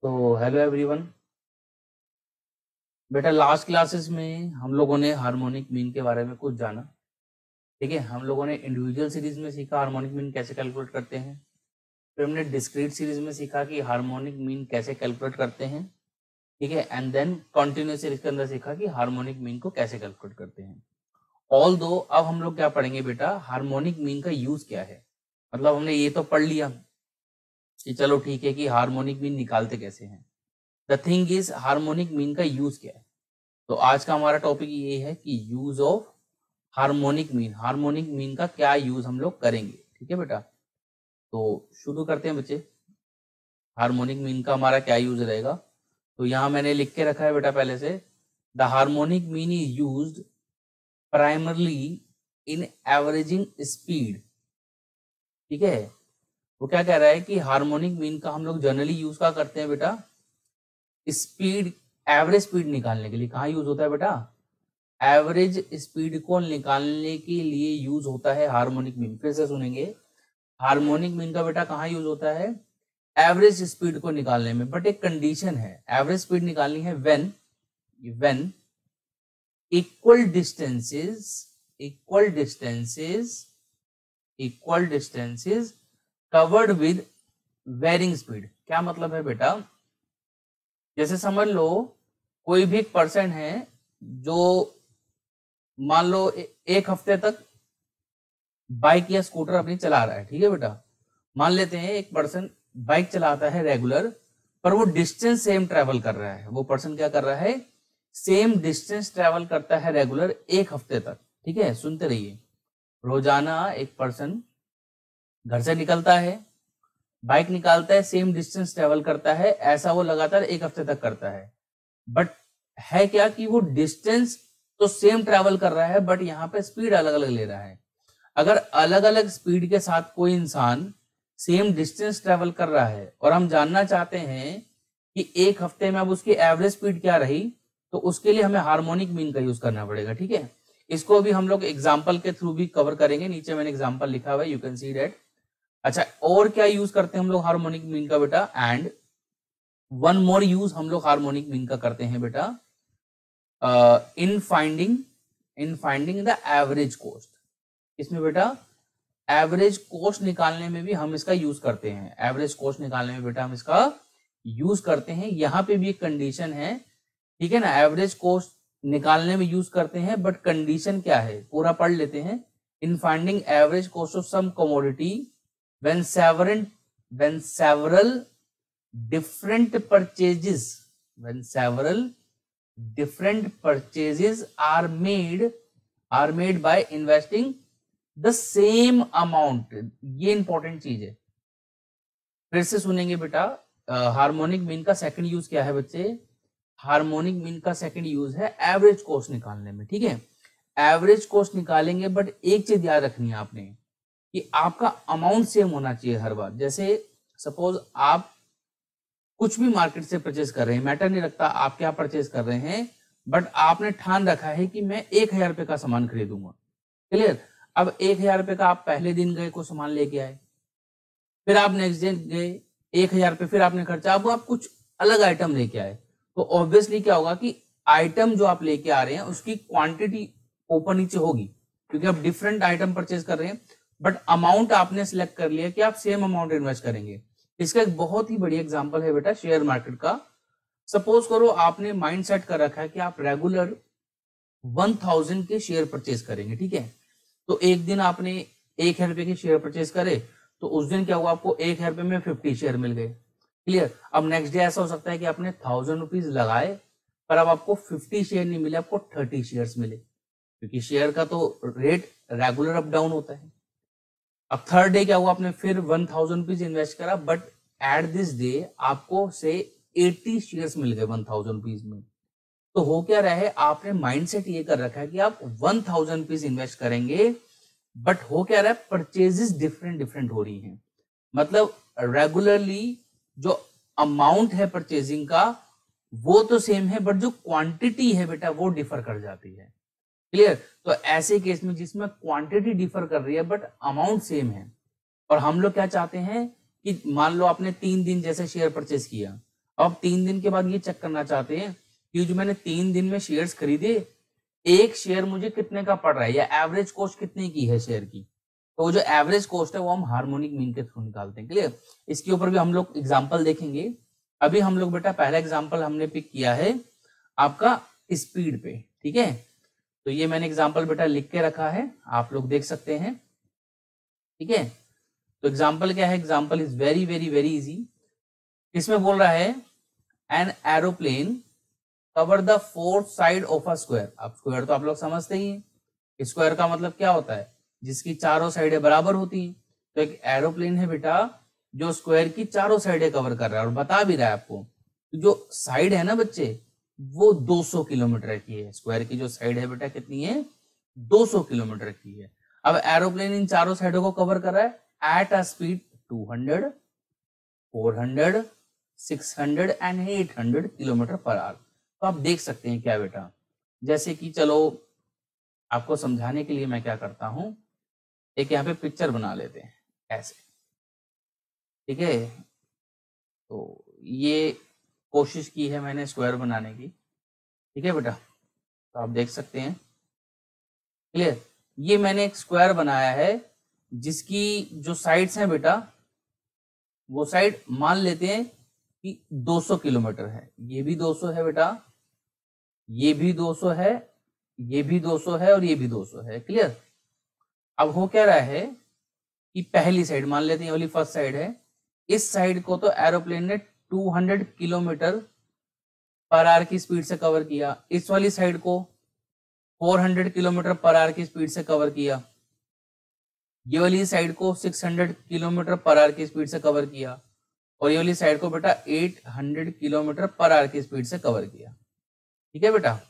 तो hello everyone. बेटा last classes में हम लोगों ने हार्मोनिक मीन के बारे में कुछ जाना। ठीक है, हम लोगों ने इंडिविजुअल सीरीज में सीखा हार्मोनिक मीन कैसे कैलकुलेट करते हैं। फिर हमने डिस्क्रीट सीरीज में सीखा कि हार्मोनिक मीन कैसे कैलकुलेट करते हैं। ठीक है, एंड देन कंटिन्यूस सीरीज के अंदर सीखा कि हार्मोनिक मीन को कैसे कैलकुलेट करते हैं। ऑल दो अब हम लोग क्या पढ़ेंगे बेटा, हार्मोनिक मीन का यूज क्या है। मतलब हमने ये तो पढ़ लिया कि चलो ठीक है कि हार्मोनिक मीन निकालते कैसे हैं। The thing is harmonic mean का यूज क्या है। तो आज का हमारा टॉपिक ये है कि use of harmonic mean. Harmonic mean का क्या यूज हम लोग करेंगे। ठीक है बेटा, तो शुरू करते हैं बच्चे। हार्मोनिक मीन का हमारा क्या यूज रहेगा, तो यहां मैंने लिख के रखा है बेटा पहले से। The harmonic mean is used primarily in averaging speed. ठीक है, वो क्या कह रहा है कि हार्मोनिक मीन का हम लोग जनरली यूज क्या करते हैं बेटा, स्पीड, एवरेज स्पीड निकालने के लिए। कहाँ यूज होता है बेटा, एवरेज स्पीड को निकालने के लिए यूज होता है हार्मोनिक मीन। फिर से सुनेंगे, हार्मोनिक मीन का बेटा कहाँ यूज होता है, एवरेज स्पीड को निकालने में। बट एक कंडीशन है, एवरेज स्पीड निकालनी है when equal distances covered with varying speed. क्या मतलब है बेटा, जैसे समझ लो कोई भी एक पर्सन है जो मान लो एक हफ्ते तक बाइक या स्कूटर अपनी चला रहा है। ठीक है बेटा, मान लेते हैं एक पर्सन बाइक चलाता है रेगुलर, पर वो डिस्टेंस सेम ट्रेवल कर रहा है। वो पर्सन क्या कर रहा है, सेम डिस्टेंस ट्रेवल करता है रेगुलर एक हफ्ते तक। ठीक है, सुनते रहिए। रोजाना एक पर्सन घर से निकलता है, बाइक निकालता है, सेम डिस्टेंस ट्रेवल करता है, ऐसा वो लगातार एक हफ्ते तक करता है। बट है क्या कि वो डिस्टेंस तो सेम ट्रेवल कर रहा है, बट यहाँ पे स्पीड अलग अलग ले रहा है। अगर अलग अलग स्पीड के साथ कोई इंसान सेम डिस्टेंस ट्रेवल कर रहा है और हम जानना चाहते हैं कि एक हफ्ते में अब उसकी एवरेज स्पीड क्या रही, तो उसके लिए हमें हार्मोनिक मीन का यूज करना पड़ेगा। ठीक है, इसको भी हम लोग एग्जाम्पल के थ्रू भी कवर करेंगे। नीचे मैंने एग्जाम्पल लिखा हुआ है, यू कैन सी दैट। अच्छा, और क्या यूज करते हैं हम लोग हार्मोनिक मीन का बेटा, एंड वन मोर यूज हम लोग हार्मोनिक मीन का करते हैं बेटा, in finding the average cost. इसमें बेटा एवरेज कॉस्ट निकालने में भी हम इसका यूज करते हैं। एवरेज कॉस्ट निकालने में बेटा हम इसका यूज करते हैं। यहां पे भी एक कंडीशन है, ठीक है ना, एवरेज कॉस्ट निकालने में यूज करते हैं, बट कंडीशन क्या है पूरा पढ़ लेते हैं। In finding average cost of some commodity when several different purchases are made by investing the same amount। ये इंपॉर्टेंट चीज है, फिर से सुनेंगे बेटा। हार्मोनिक मीन का सेकंड यूज क्या है बच्चे, हार्मोनिक मीन का सेकंड यूज है एवरेज कॉस्ट निकालने में। ठीक है, एवरेज कॉस्ट निकालेंगे, बट एक चीज याद रखनी है आपने कि आपका अमाउंट सेम होना चाहिए हर बार। जैसे सपोज आप कुछ भी मार्केट से परचेज कर रहे हैं, मैटर नहीं रखता आप क्या परचेज कर रहे हैं, बट आपने ठान रखा है कि मैं 1000 रुपए का सामान खरीदूंगा। क्लियर, अब 1000 रुपए का आप पहले दिन गए को सामान लेके आए, फिर आप नेक्स्ट दिन गए 1000 रुपए फिर आपने खर्चा, अब आप कुछ अलग आइटम लेके आए, तो ऑब्वियसली क्या होगा कि आइटम जो आप लेके आ रहे हैं उसकी क्वांटिटी ऊपर नीचे होगी, क्योंकि आप डिफरेंट आइटम परचेज कर रहे हैं, बट अमाउंट आपने सिलेक्ट कर लिया कि आप सेम अमाउंट इन्वेस्ट करेंगे। इसका एक बहुत ही बढ़िया एग्जांपल है बेटा शेयर मार्केट का। सपोज करो आपने माइंड सेट कर रखा है कि आप रेगुलर 1000 के शेयर परचेज करेंगे। ठीक है, तो एक दिन आपने 1000 रुपए के शेयर परचेज करे, तो उस दिन क्या हुआ, आपको 1000 रुपए में 50 शेयर मिल गए। क्लियर, अब नेक्स्ट डे ऐसा हो सकता है कि आपने 1000 रुपीज लगाए, पर अब आपको 50 शेयर नहीं मिले, आपको 30 शेयर मिले, क्योंकि शेयर का तो रेट रेगुलर अप डाउन होता है। अब थर्ड डे क्या हुआ, आपने फिर 1000 रुपीज इन्वेस्ट करा, बट एट दिस डे आपको से 80 शेयर्स मिल गए 1000 रुपीज में। तो हो क्या रहा है, आपने माइंडसेट ये कर रखा है कि आप 1000 रुपीज इन्वेस्ट करेंगे, बट हो क्या रहा है, परचेजेस डिफरेंट हो रही हैं। मतलब रेगुलरली जो अमाउंट है परचेजिंग का वो तो सेम है, बट जो क्वांटिटी है बेटा वो डिफर कर जाती है। क्लियर, तो ऐसे केस में जिसमें क्वांटिटी डिफर कर रही है बट अमाउंट सेम है, और हम लोग क्या चाहते हैं कि मान लो आपने 3 दिन जैसे शेयर परचेज किया, अब 3 दिन के बाद ये चेक करना चाहते हैं कि जो मैंने 3 दिन में शेयर्स खरीदे, एक शेयर मुझे कितने का पड़ रहा है या एवरेज कॉस्ट कितने की है शेयर की। तो जो एवरेज कॉस्ट है वो हम हार्मोनिक मीन के थ्रू निकालते हैं। क्लियर? इसके ऊपर भी हम लोग एग्जांपल देखेंगे। अभी हम लोग बेटा पहला एग्जांपल हमने पिक किया है आपका स्पीड पे। ठीक है, तो ये मैंने एग्जांपल बेटा लिख के रखा है, आप लोग देख सकते हैं। ठीक है, तो एग्जांपल क्या है? Example is very very very easy. इसमें बोल रहा है an aeroplane cover the fourth side of a square. अब स्क्वायर तो आप लोग समझते ही हैं, स्क्वायर का मतलब क्या होता है? जिसकी चारों साइडें बराबर होती हैं। तो एक एरोप्लेन है बेटा जो स्क्वायर की चारों साइडें कवर कर रहा है, और बता भी रहा है आपको जो साइड है ना बच्चे वो 200 किलोमीटर की है। स्क्वायर की जो साइड है बेटा कितनी है? 200 किलोमीटर की है। अब एरोप्लेन इन चारों साइडों को कवर कर रहा है at a speed 200, 400, 600 and 800 kilometre per hour. तो आप देख सकते हैं क्या बेटा, जैसे कि चलो आपको समझाने के लिए मैं क्या करता हूं, एक यहाँ पे पिक्चर बना लेते हैं ऐसे। ठीक है, तो ये कोशिश की है मैंने स्क्वायर बनाने की। ठीक है बेटा, तो आप देख सकते हैं। क्लियर? ये मैंने एक स्क्वायर बनाया है जिसकी जो साइड्स हैं बेटा वो साइड मान लेते हैं कि 200 किलोमीटर है। ये भी 200 है बेटा, ये भी 200 है, ये भी 200 है और ये भी 200 है। क्लियर? अब हो क्या रहा है कि पहली साइड मान लेते हैं, ये वाली फर्स्ट साइड है, इस साइड को तो एरोप्लेन ने 200 किलोमीटर पर आवर की स्पीड से कवर किया, इस वाली साइड को 400 किलोमीटर पर आवर की स्पीड से कवर किया, ये वाली साइड को 600 किलोमीटर पर आवर की स्पीड से कवर किया, और ये वाली साइड को बेटा 800 किलोमीटर पर आवर की स्पीड से कवर किया। ठीक है बेटा,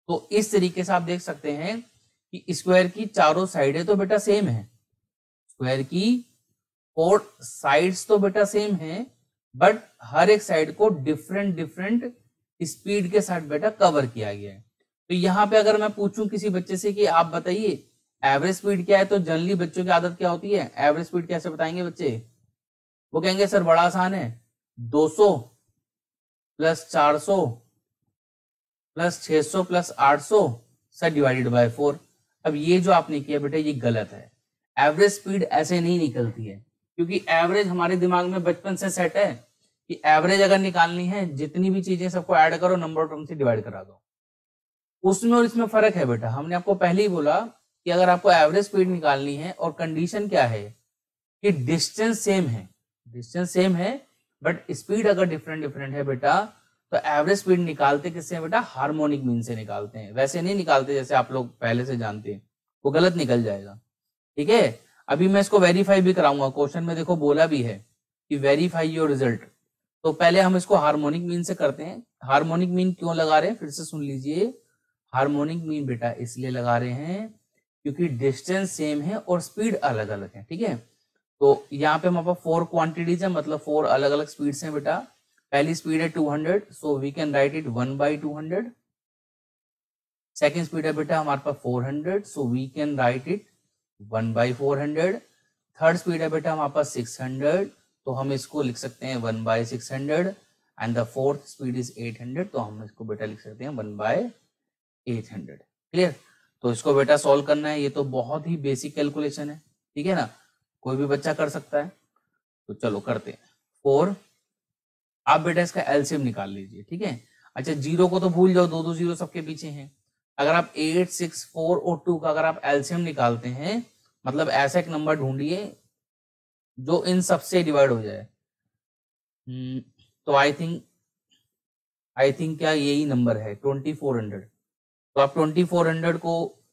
तो इस तरीके से आप देख सकते हैं कि स्क्वायर की चारों साइडें तो बेटा सेम है, स्क्वायर की 4 साइड्स तो बेटा सेम है, बट हर एक साइड को डिफरेंट डिफरेंट स्पीड के साथ बेटा कवर किया गया है। तो यहाँ पे अगर मैं पूछूं किसी बच्चे से कि आप बताइए एवरेज स्पीड क्या है, तो जनरली बच्चों की आदत क्या होती है? एवरेज स्पीड कैसे बताएंगे बच्चे? वो कहेंगे सर बड़ा आसान है, 200 plus 400 plus 600 plus 800 sir divided by 4। अब ये जो आपने किया बेटा ये गलत है। एवरेज स्पीड ऐसे नहीं निकलती है, क्योंकि एवरेज हमारे दिमाग में बचपन से सेट है कि एवरेज अगर निकालनी है जितनी भी चीजें सबको ऐड करो, नंबर ऑफ टर्म से डिवाइड करा दो। उसमें और इसमें फर्क है बेटा। हमने आपको पहले ही बोला कि अगर आपको एवरेज स्पीड निकालनी है और कंडीशन क्या है कि डिस्टेंस सेम है, डिस्टेंस सेम है बट स्पीड अगर डिफरेंट डिफरेंट है बेटा, तो एवरेज स्पीड निकालते किससे हैं बेटा? हार्मोनिक मीन से निकालते हैं। वैसे नहीं निकालते जैसे आप लोग पहले से जानते हैं, वो गलत निकल जाएगा। ठीक है, अभी मैं इसको वेरीफाई भी कराऊंगा। क्वेश्चन में देखो बोला भी है कि वेरीफाई योर रिजल्ट। तो पहले हम इसको हार्मोनिक मीन से करते हैं। हार्मोनिक मीन क्यों लगा रहे हैं फिर से सुन लीजिए। हार्मोनिक मीन बेटा इसलिए लगा रहे हैं क्योंकि डिस्टेंस सेम है और स्पीड अलग अलग है। ठीक है, तो यहाँ पे हमारे पास 4 क्वांटिटीज है, मतलब 4 अलग अलग स्पीड्स हैं बेटा। पहली स्पीड है 200, so we can write it 1/200। Second speed है बेटा हमारे पास 400, so we can write it 1/400। Third speed है बेटा हमारे पास 600, तो हम इसको लिख सकते हैं 1/600। And the fourth speed is 800, तो हम इसको बेटा लिख सकते हैं 1/800। क्लियर? तो इसको बेटा सॉल्व करना है, ये तो बहुत ही बेसिक कैलकुलेशन है। ठीक है ना, कोई भी बच्चा कर सकता है। तो चलो करते हैं। 4, आप बेटा इसका एलसीएम निकाल लीजिए। ठीक है, अच्छा जीरो को तो भूल जाओ, 2 2 जीरो सबके पीछे हैं। अगर आप 8, 6, 4 और 2 का अगर आप एलसीएम निकालते हैं, मतलब ऐसा एक नंबर ढूंढिए जो इन सबसे डिवाइड हो जाए। तो आई थिंक क्या यही नंबर है 2400। तो आप 2400 को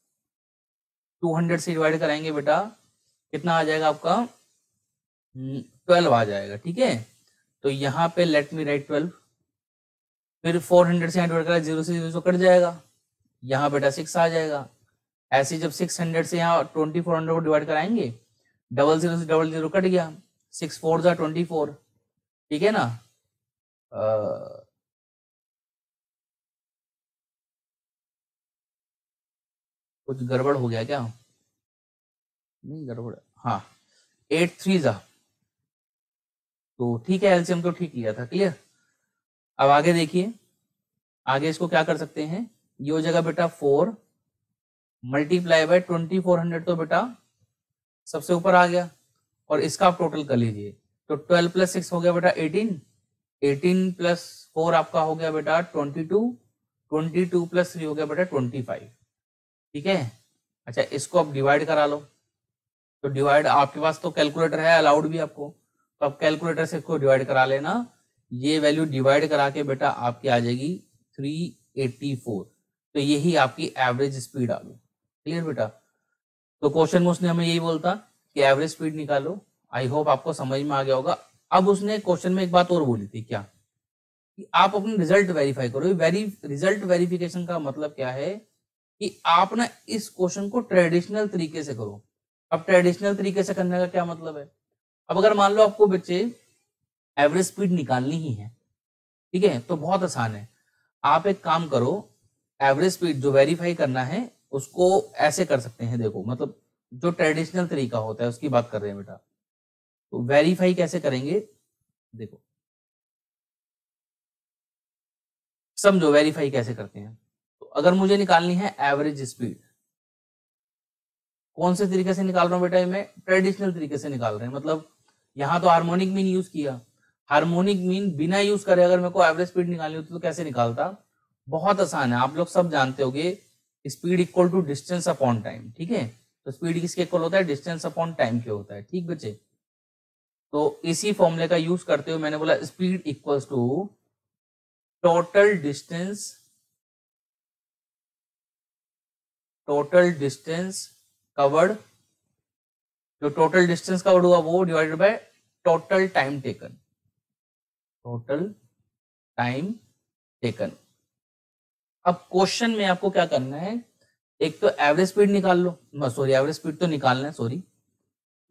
200 से डिवाइड कराएंगे बेटा, कितना आ जाएगा आपका? 12 आ जाएगा। ठीक है, तो यहाँ पे लेट मी राइट 12। फिर 400 से डिवाइड करा, 0 से 0 कट जाएगा, यहाँ बेटा 6 आ जाएगा। ऐसे जब 600 से यहाँ 2400 को डिवाइड कराएंगे, 00 से 00 कट गया, 6 4 जा 24। ठीक है ना, कुछ गड़बड़ हो गया क्या? नहीं गड़बड़, हाँ 8 3 जा, तो ठीक है एलसीएम तो ठीक लिया था। क्लियर? अब आगे देखिए, आगे इसको क्या कर सकते हैं, ये हो जाएगा बेटा 4 मल्टीप्लाई बाय 2400, तो बेटा सबसे ऊपर आ गया, और इसका आप टोटल कर लीजिए, तो 12 प्लस 6 हो गया बेटा 18, 18 प्लस 4 आपका हो गया बेटा 22, 22 प्लस 3 हो गया बेटा 25, ठीक है। अच्छा, इसको आप डिवाइड करा लो, तो डिवाइड आपके पास तो कैलकुलेटर है, अलाउड भी आपको, तो आप कैलकुलेटर से इसको डिवाइड करा लेना, ये वैल्यू डिवाइड करा के बेटा आपकी आ जाएगी 384, तो यही आपकी एवरेज स्पीड आ गई। क्लियर बेटा, तो क्वेश्चन में उसने हमें यही बोलता कि एवरेज स्पीड निकालो। आई होप आपको समझ में आ गया होगा। अब उसने क्वेश्चन में एक बात और बोली थी, क्या कि आप अपने रिजल्ट वेरीफाई करो। रिजल्ट वेरिफिकेशन का मतलब क्या है कि आप ना इस क्वेश्चन को ट्रेडिशनल तरीके से करो। अब ट्रेडिशनल तरीके से करने का क्या मतलब है, अब अगर मान लो आपको बच्चे एवरेज स्पीड निकालनी ही है, ठीक है, तो बहुत आसान है। आप एक काम करो, एवरेज स्पीड जो वेरीफाई करना है उसको ऐसे कर सकते हैं, देखो मतलब जो ट्रेडिशनल तरीका होता है उसकी बात कर रहे हैं बेटा। तो वेरीफाई कैसे करेंगे, देखो समझो वेरीफाई कैसे करते हैं। तो अगर मुझे निकालनी है एवरेज स्पीड, कौन से तरीके से निकाल रहा हूं बेटा, मैं ट्रेडिशनल तरीके से निकाल रहे हैं, मतलब यहाँ तो हार्मोनिक मीन यूज किया। हार्मोनिक मीन बिना यूज करे अगर मेरे को एवरेज स्पीड निकालनी होती तो कैसे निकालता, बहुत आसान है, आप लोग सब जानते होगे, speed equal to distance upon time, ठीक है। तो स्पीड किसके इक्वल होता है, डिस्टेंस अपॉन टाइम के होता है, ठीक बच्चे। तो इसी फॉर्मूले का यूज करते हुए मैंने बोला speed equals to total distance covered, जो टोटल डिस्टेंस कवर्ड हुआ वो divided by total time taken, total time taken. अब क्वेश्चन में आपको क्या करना है, एक तो एवरेज स्पीड निकाल लो, सॉरी एवरेज स्पीड तो निकालना है, सॉरी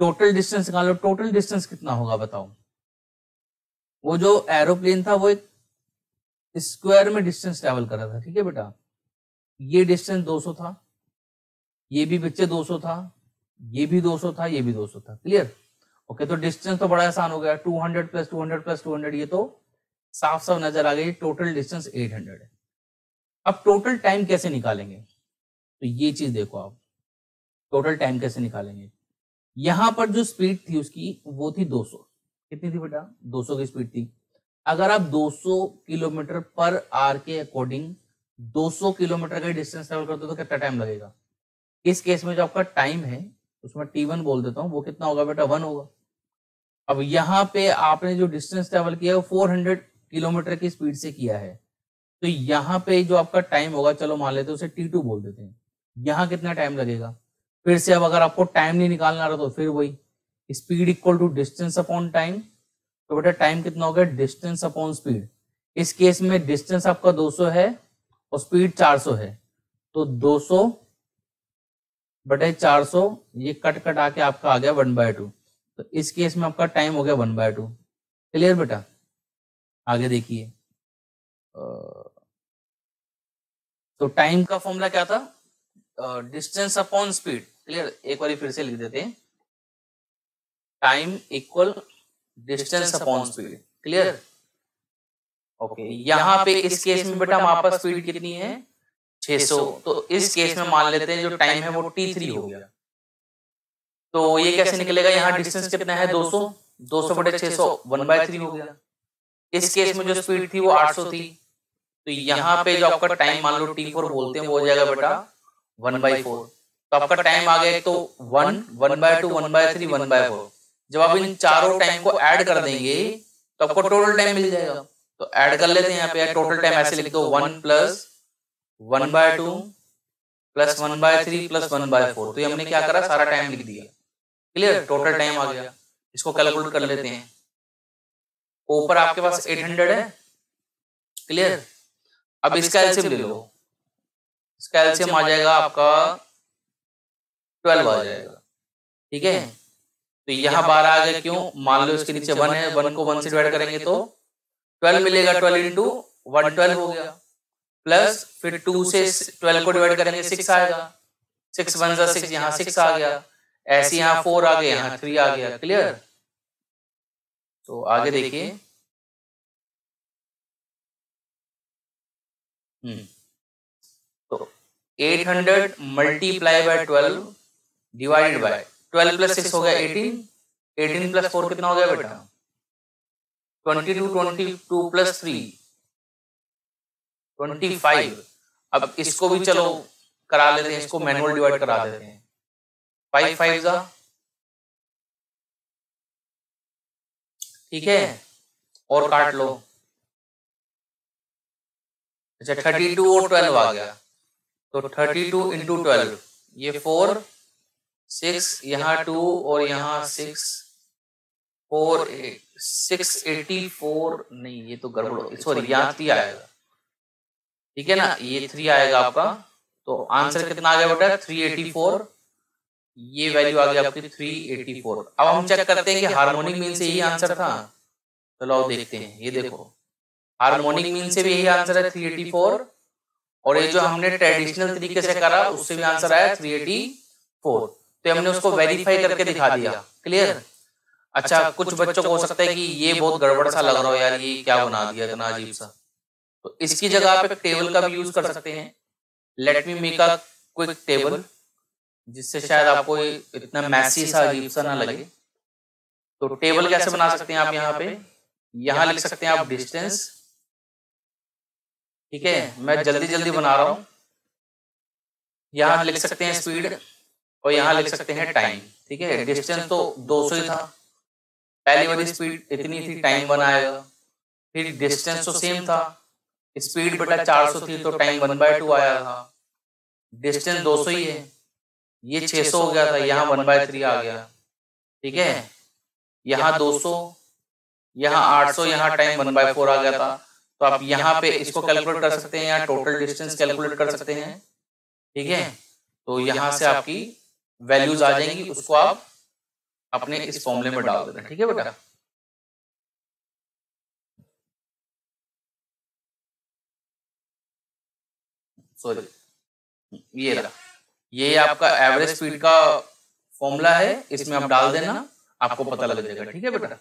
टोटल डिस्टेंस निकाल लो। टोटल डिस्टेंस कितना होगा बताओ, वो जो एरोप्लेन था वो एक स्क्वायर में डिस्टेंस ट्रेवल कर रहा था, ठीक है बेटा। ये डिस्टेंस 200 था, ये भी बच्चे 200 था, ये भी 200 था, ये भी 200 था, क्लियर। ओके, तो डिस्टेंस तो बड़ा आसान हो गया, 200 प्लस 200 प्लस 200, ये तो साफ साफ नजर आ गई, टोटल डिस्टेंस 800 है। अब टोटल टाइम कैसे निकालेंगे, तो ये चीज देखो आप, टोटल टाइम कैसे निकालेंगे। यहां पर जो स्पीड थी उसकी वो थी 200, कितनी थी बेटा, 200 की स्पीड थी। अगर आप 200 किलोमीटर पर आवर के अकॉर्डिंग 200 किलोमीटर का डिस्टेंस ट्रेवल करते हो तो कितना टाइम लगेगा। इस केस में जो आपका टाइम है उसमें T1 बोल देता हूं, वो कितना होगा बेटा, 1 होगा। अब यहाँ पे आपने जो डिस्टेंस ट्रेवल किया है वो 400 किलोमीटर की स्पीड से किया है, तो यहाँ पे जो आपका टाइम होगा, चलो मान लेते हैं उसे T2 बोल देते हैं, यहाँ कितना टाइम लगेगा। फिर से अब अगर आपको टाइम नहीं निकालना रहा तो फिर वही speed equal to distance upon time, तो बेटा टाइम कितना हो गया, डिस्टेंस अपॉन स्पीड। इस केस में डिस्टेंस आपका 200 है और स्पीड 400 है, तो 200 बटे 400, ये कट कट आके आपका आ गया 1/2, तो इस केस में आपका टाइम हो गया 1/2। क्लियर बेटा, आगे देखिए, तो टाइम का फॉर्मूला क्या था, डिस्टेंस अपॉन स्पीड। क्लियर, एक बार फिर से लिख देते हैं, time equal distance upon speed. Clear, okay. यहाँ पे इस केस में बेटा हमारे पास स्पीड कितनी है, 600, तो इस केस में मान लेते हैं जो टाइम है वो T3 हो गया। तो ये कैसे निकलेगा, यहाँ डिस्टेंस कितना है 200, 200 बटे 600 1/3 हो गया। इस केस में जो स्पीड थी वो 800 थी, तो यहाँ पे जो आपका टाइम मान लो T4 बोलते हैं वो हो जाएगा बेटा 1/4। तो आपका टाइम आ गया, एक तो 1, 1/2, 1/3, 1/4। जब आप इन चारों टाइम को ऐड कर देंगे तो आपको टोटल टाइम मिल जाएगा। तो ऐड कर लेते हैं यहाँ पे, टोटल टाइम ऐसे लिख दो, 1 प्लस 1/2 प्लस 1/3 प्लस 1/4। तो ये हमने क्या करा, सारा टाइम लिख दिया। क्लियर, टोटल टाइम आ गया। इसको कैलकुलेट कर लेते हैं, ऊपर आपके पास 800 है। क्लियर, अब इसका एलसीएम ले लो, इसका एलसीएम आ जाएगा आपका 12 आ जाएगा, ठीक है। तो यहाँ 12 आ गया, क्यों, मान लो इसके नीचे 1 है, 1 को 1 से डिवाइड करेंगे तो 12 मिलेगा, 12 इंटू 112 हो गया, प्लस फिर 2 से 12 को डिवाइड करेंगे 6 आएगा, 6 1 जा 6, यहाँ 6 आ गया, ऐसे यहाँ 4 आ गया, यहाँ 3 आ गया। क्लियर, तो आगे देखिए, तो 800 multiply by 12 divided by 12 plus 6 हो गया 18, 18 प्लस 4 कितना हो गया बेटा 22, 22 प्लस 3 25। अब इसको भी चलो करा लेते हैं, इसको मैनुअल डिवाइड करा देते हैं। 5 5 जा, ठीक है, और काट लो। अच्छा 32 और 12 आ गया, तो 32 इंटू 12 ये 4 6, यहाँ 2 और यहाँ 6 4 684 नहीं, ये तो गड़बड़ हो, सॉरी यहाँ 3 आएगा, ठीक है ना, ये 3 आएगा आपका। तो आंसर कितना आ गया बेटा 384, ये वैल्यू आ गई आपकी 384। अब हम चेक करते हैं कि हार्मोनिक मीन से यही आंसर था। चलो आओ देखते हैं, ये देखो हार्मोनिक मीन से भी यही आंसर है 384, और ये जो हमने ट्रेडिशनल तरीके से करा उससे भी आंसर आया 384। तो हमने उसको वेरीफाई करके दिखा दिया। क्लियर? अच्छा कुछ बच्चों को हो सकता है कि ये बहुत गड़बड़ सा लग रहा हो, यार ये क्या बना दिया इतना अजीब सा, तो इसकी जगह आप एक टेबल का भी यूज कर सकते हैं। Let me make a quick table, जिससे शायद आपको इतना मैसी सा अजीब सा ना लगे। तो टेबल कैसे बना सकते हैं आप, यहाँ पे यहाँ लिख सकते हैं आप डिस्टेंस, ठीक है, मैं जल्दी जल्दी बना रहा हूँ। यहाँ लिख सकते हैं स्पीड, और यहाँ लिख सकते हैं टाइम, ठीक है। डिस्टेंस तो 200 ही था, पहली वाली स्पीड इतनी थी, टाइम 1 आएगा। फिर डिस्टेंस तो सेम था, स्पीड बेटा 400 थी तो टाइम 1/2 आया था। डिस्टेंस 200 ही है, ये 600 हो गया था, यहाँ 1/3 आ गया, ठीक है। यहाँ 200, यहाँ 800, यहाँ टाइम 1/4 आ गया था। तो आप यहाँ पे इसको कैलकुलेट कर सकते हैं, यहाँ टोटल डिस्टेंस कैलकुलेट कर सकते हैं, ठीक है। तो यहाँ से आपकी वैल्यूज आ जाएंगी, उसको आप अपने इस फॉर्मूले में डाल देना, ठीक है बेटा। सॉरी, ये रहा, ये आपका एवरेज स्पीड का फॉर्मूला है, इसमें आप डाल देना, आपको पता लग जाएगा, ठीक है बेटा।